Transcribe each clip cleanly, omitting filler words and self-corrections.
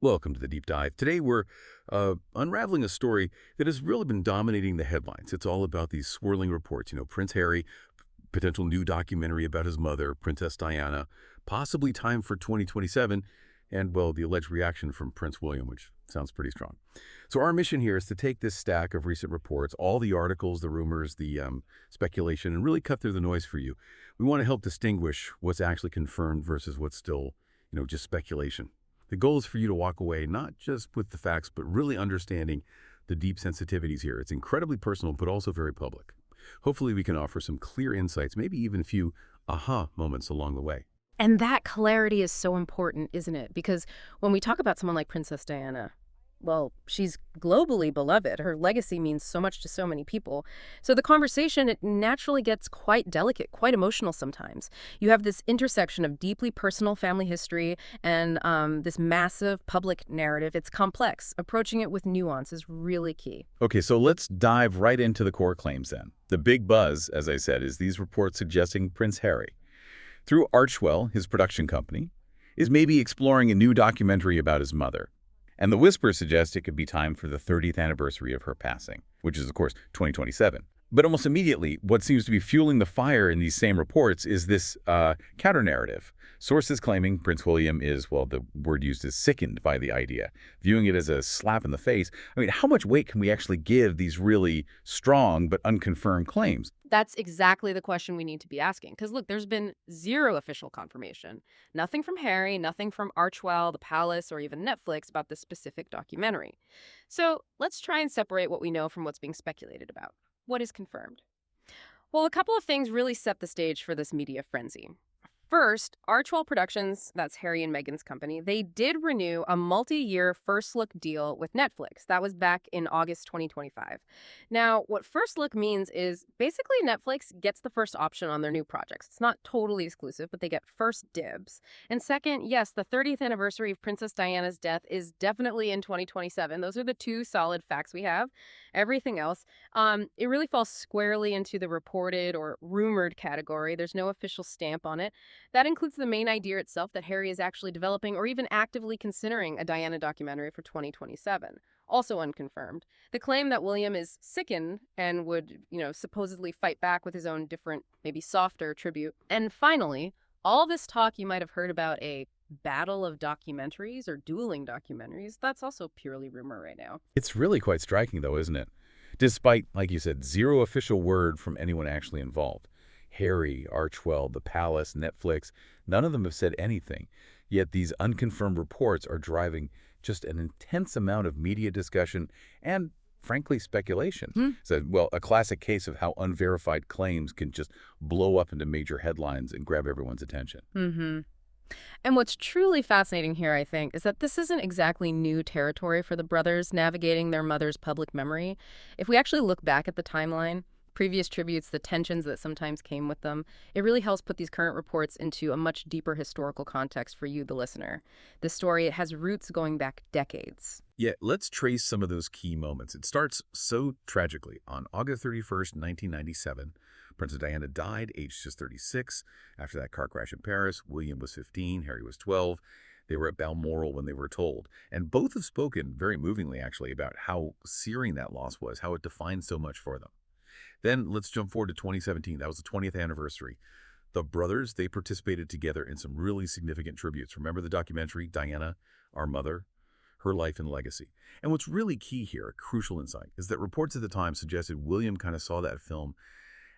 Welcome to the Deep Dive. Today we're unraveling a story that has really been dominating the headlines. It's all about these swirling reports. Prince Harry, potential new documentary about his mother, Princess Diana, possibly time for 2027, and, well, the alleged reaction from Prince William, which sounds pretty strong. So our mission here is to take this stack of recent reports, all the articles, the rumors, the speculation, and really cut through the noise for you. We want to help distinguish what's actually confirmed versus what's still, just speculation. The goal is for you to walk away not just with the facts, but really understanding the deep sensitivities here. It's incredibly personal, but also very public. Hopefully we can offer some clear insights, maybe even a few aha moments along the way. And that clarity is so important, isn't it? Because when we talk about someone like Princess Diana, well, she's globally beloved. Her legacy means so much to so many people. So the conversation, it naturally gets quite delicate, quite emotional sometimes. You have this intersection of deeply personal family history and this massive public narrative. It's complex. Approaching it with nuance is really key. Okay, so let's dive right into the core claims then. The big buzz, as I said, is these reports suggesting Prince Harry, through Archewell, his production company, is maybe exploring a new documentary about his mother. And the whispers suggest it could be time for the 30th anniversary of her passing, which is, of course, 2027. But almost immediately, what seems to be fueling the fire in these same reports is this counter-narrative. Sources claiming Prince William is, well, the word used is sickened by the idea, viewing it as a slap in the face. I mean, how much weight can we actually give these really strong but unconfirmed claims? That's exactly the question we need to be asking. Because, look, there's been zero official confirmation. Nothing from Harry, nothing from Archewell, the Palace, or even Netflix about this specific documentary. So let's try and separate what we know from what's being speculated about. What is confirmed? Well, a couple of things really set the stage for this media frenzy. First, Archewell Productions, that's Harry and Meghan's company, they did renew a multi-year First Look deal with Netflix. That was back in August 2025. Now, what First Look means is basically Netflix gets the first option on their new projects. It's not totally exclusive, but they get first dibs. And second, yes, the 30th anniversary of Princess Diana's death is definitely in 2027. Those are the two solid facts we have. Everything else, it really falls squarely into the reported or rumored category. There's no official stamp on it. That includes the main idea itself that Harry is actually developing or even actively considering a Diana documentary for 2027. Also unconfirmed. The claim that William is sickened and would, supposedly fight back with his own different, maybe softer tribute. And finally, all this talk you might have heard about a battle of documentaries or dueling documentaries, that's also purely rumor right now. It's really quite striking, though, isn't it? Despite, like you said, zero official word from anyone actually involved. Harry, Archewell, the Palace, Netflix, none of them have said anything. Yet these unconfirmed reports are driving just an intense amount of media discussion and, frankly, speculation. So, well, a classic case of how unverified claims can just blow up into major headlines and grab everyone's attention. And what's truly fascinating here, I think, is that this isn't exactly new territory for the brothers navigating their mother's public memory. If we actually look back at the timeline, previous tributes, the tensions that sometimes came with them, it really helps put these current reports into a much deeper historical context for you, the listener. This story, it has roots going back decades. Yeah, let's trace some of those key moments. It starts so tragically. On August 31st, 1997, Princess Diana died, aged just 36. After that car crash in Paris, William was 15, Harry was 12. They were at Balmoral when they were told. And both have spoken very movingly, actually, about how searing that loss was, how it defined so much for them. Then let's jump forward to 2017. That was the 20th anniversary. The brothers, they participated together in some really significant tributes. Remember the documentary, Diana, Our Mother? Her Life and Legacy. And what's really key here, a crucial insight, is that reports at the time suggested William kind of saw that film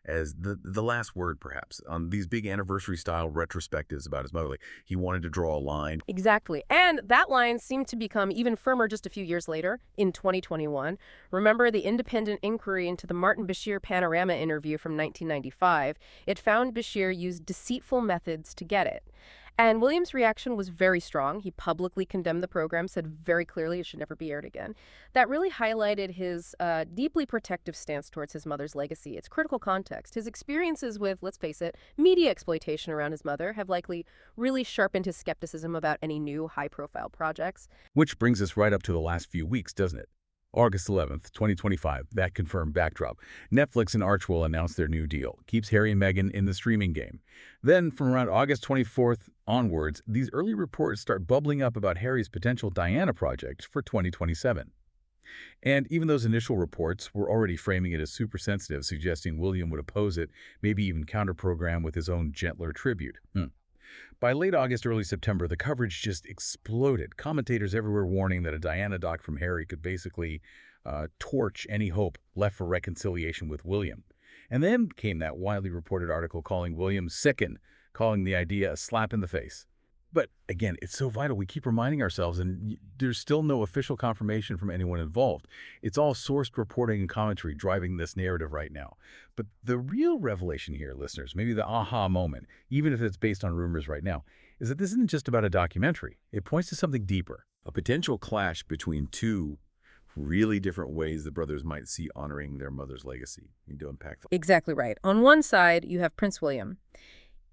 as the last word, perhaps, on these big anniversary-style retrospectives about his mother. Like, he wanted to draw a line. Exactly. And that line seemed to become even firmer just a few years later, in 2021. Remember the independent inquiry into the Martin Bashir Panorama interview from 1995? It found Bashir used deceitful methods to get it. And William's reaction was very strong. He publicly condemned the program, said very clearly it should never be aired again. That really highlighted his deeply protective stance towards his mother's legacy. It's critical context. His experiences with, let's face it, media exploitation around his mother have likely really sharpened his skepticism about any new high-profile projects. Which brings us right up to the last few weeks, doesn't it? August 11th, 2025, that confirmed backdrop. Netflix and Archewell announced their new deal. Keeps Harry and Meghan in the streaming game. Then, from around August 24th onwards, these early reports start bubbling up about Harry's potential Diana project for 2027. And even those initial reports were already framing it as super sensitive, suggesting William would oppose it, maybe even counter-program with his own gentler tribute. By late August, early September, the coverage just exploded. Commentators everywhere warning that a Diana doc from Harry could basically torch any hope left for reconciliation with William. And then came that widely reported article calling William sickened, calling the idea a slap in the face. But again, it's so vital. We keep reminding ourselves, and there's still no official confirmation from anyone involved. It's all sourced reporting and commentary driving this narrative right now. But the real revelation here, listeners, maybe the aha moment, even if it's based on rumors right now, is that this isn't just about a documentary. It points to something deeper. A potential clash between two really different ways the brothers might see honoring their mother's legacy. You need to unpack that. Exactly right. On one side, you have Prince William.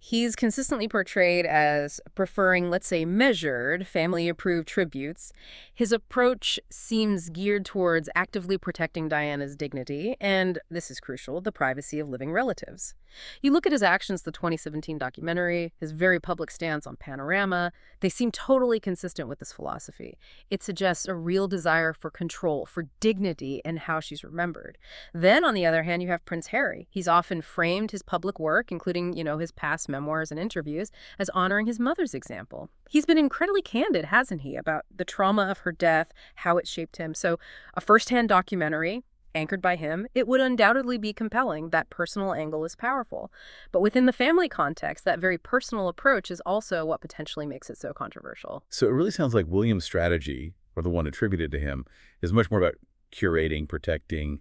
He's consistently portrayed as preferring, let's say, measured, family-approved tributes. His approach seems geared towards actively protecting Diana's dignity, and, this is crucial, the privacy of living relatives. You look at his actions, the 2017 documentary, his very public stance on Panorama, they seem totally consistent with this philosophy. It suggests a real desire for control, for dignity, and how she's remembered. Then, on the other hand, you have Prince Harry. He's often framed his public work, including, his past memoirs and interviews, as honoring his mother's example. He's been incredibly candid, hasn't he, about the trauma of her death, how it shaped him. So a first-hand documentary, anchored by him, it would undoubtedly be compelling. That personal angle is powerful. But within the family context, that very personal approach is also what potentially makes it so controversial. So it really sounds like William's strategy, or the one attributed to him, is much more about curating, protecting,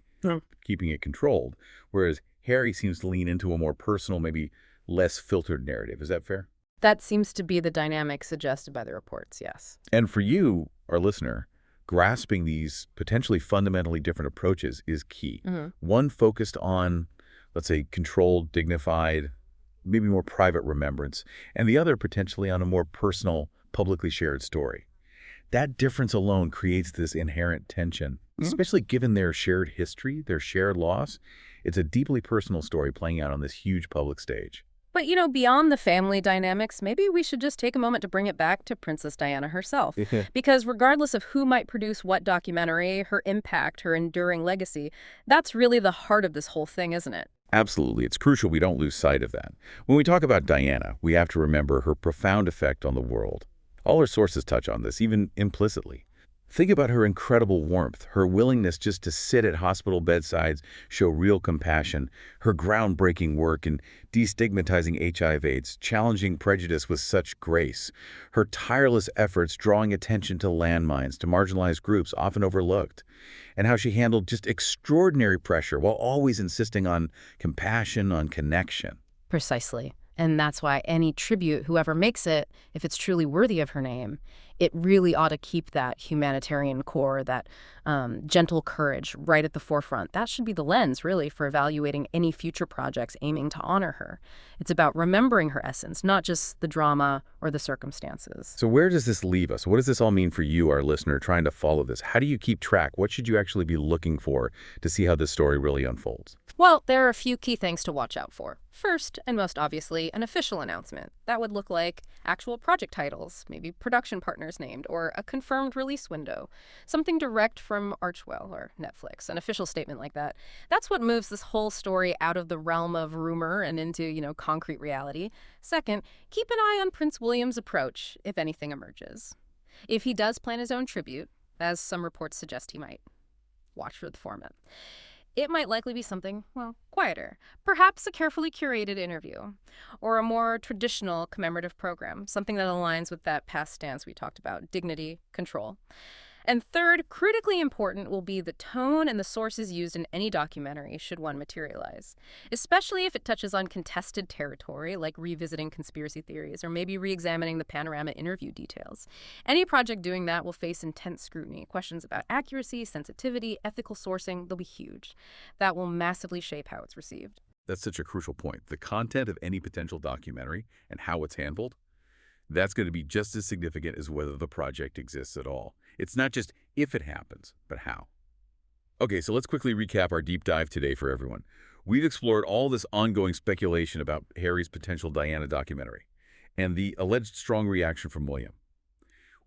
keeping it controlled, whereas Harry seems to lean into a more personal, maybe less filtered narrative. Is that fair? That seems to be the dynamic suggested by the reports, yes. And for you, our listener, grasping these potentially fundamentally different approaches is key. One focused on, let's say, controlled, dignified, maybe more private remembrance, and the other potentially on a more personal, publicly shared story. That difference alone creates this inherent tension, especially given their shared history, their shared loss. It's a deeply personal story playing out on this huge public stage. But, beyond the family dynamics, maybe we should just take a moment to bring it back to Princess Diana herself. Because regardless of who might produce what documentary, her impact, her enduring legacy, that's really the heart of this whole thing, isn't it? Absolutely. It's crucial we don't lose sight of that. When we talk about Diana, we have to remember her profound effect on the world. All her sources touch on this, even implicitly. Think about her incredible warmth, her willingness just to sit at hospital bedsides, show real compassion, her groundbreaking work in destigmatizing HIV/AIDS, challenging prejudice with such grace, her tireless efforts drawing attention to landmines, to marginalized groups often overlooked, and how she handled just extraordinary pressure while always insisting on compassion, on connection. Precisely. And that's why any tribute, whoever makes it, if it's truly worthy of her name, it really ought to keep that humanitarian core, that gentle courage right at the forefront. That should be the lens, really, for evaluating any future projects aiming to honor her. It's about remembering her essence, not just the drama or the circumstances. So where does this leave us? What does this all mean for you, our listener, trying to follow this? How do you keep track? What should you actually be looking for to see how this story really unfolds? Well, there are a few key things to watch out for. First, and most obviously, an official announcement. That would look like actual project titles, maybe production partners named, or a confirmed release window. Something direct from Archewell or Netflix, an official statement like that. That's what moves this whole story out of the realm of rumor and into, concrete reality. Second, keep an eye on Prince William's approach, if anything emerges. If he does plan his own tribute, as some reports suggest he might, watch for the format. It might likely be something, quieter. Perhaps a carefully curated interview, or a more traditional commemorative program, something that aligns with that past stance we talked about, dignity, control. And third, critically important will be the tone and the sources used in any documentary should one materialize, especially if it touches on contested territory, like revisiting conspiracy theories or maybe re-examining the Panorama interview details. Any project doing that will face intense scrutiny. Questions about accuracy, sensitivity, ethical sourcing, they'll be huge. That will massively shape how it's received. That's such a crucial point. The content of any potential documentary and how it's handled, that's going to be just as significant as whether the project exists at all. It's not just if it happens, but how. Okay, so let's quickly recap our deep dive today for everyone. We've explored all this ongoing speculation about Harry's potential Diana documentary and the alleged strong reaction from William.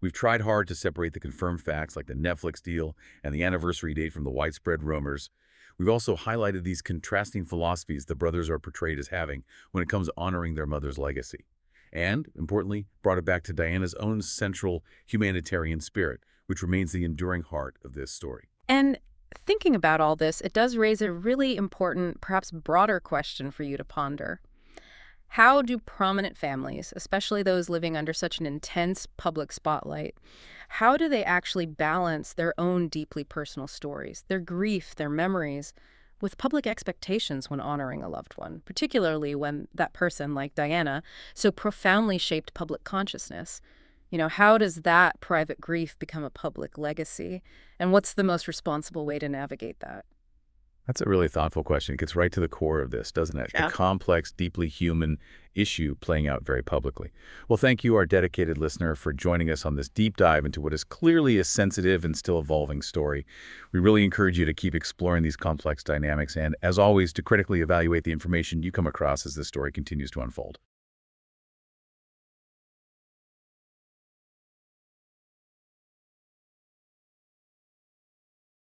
We've tried hard to separate the confirmed facts like the Netflix deal and the anniversary date from the widespread rumors. We've also highlighted these contrasting philosophies the brothers are portrayed as having when it comes to honoring their mother's legacy. And, importantly, brought it back to Diana's own central humanitarian spirit, which remains the enduring heart of this story. And thinking about all this, it does raise a really important, perhaps broader question for you to ponder. How do prominent families, especially those living under such an intense public spotlight, how do they actually balance their own deeply personal stories, their grief, their memories, with public expectations when honoring a loved one, particularly when that person, like Diana, so profoundly shaped public consciousness? How does that private grief become a public legacy? And what's the most responsible way to navigate that? That's a really thoughtful question. It gets right to the core of this, doesn't it? The Yeah. complex, deeply human issue playing out very publicly. Well, thank you, our dedicated listener, for joining us on this deep dive into what is clearly a sensitive and still evolving story. We really encourage you to keep exploring these complex dynamics and, as always, to critically evaluate the information you come across as this story continues to unfold.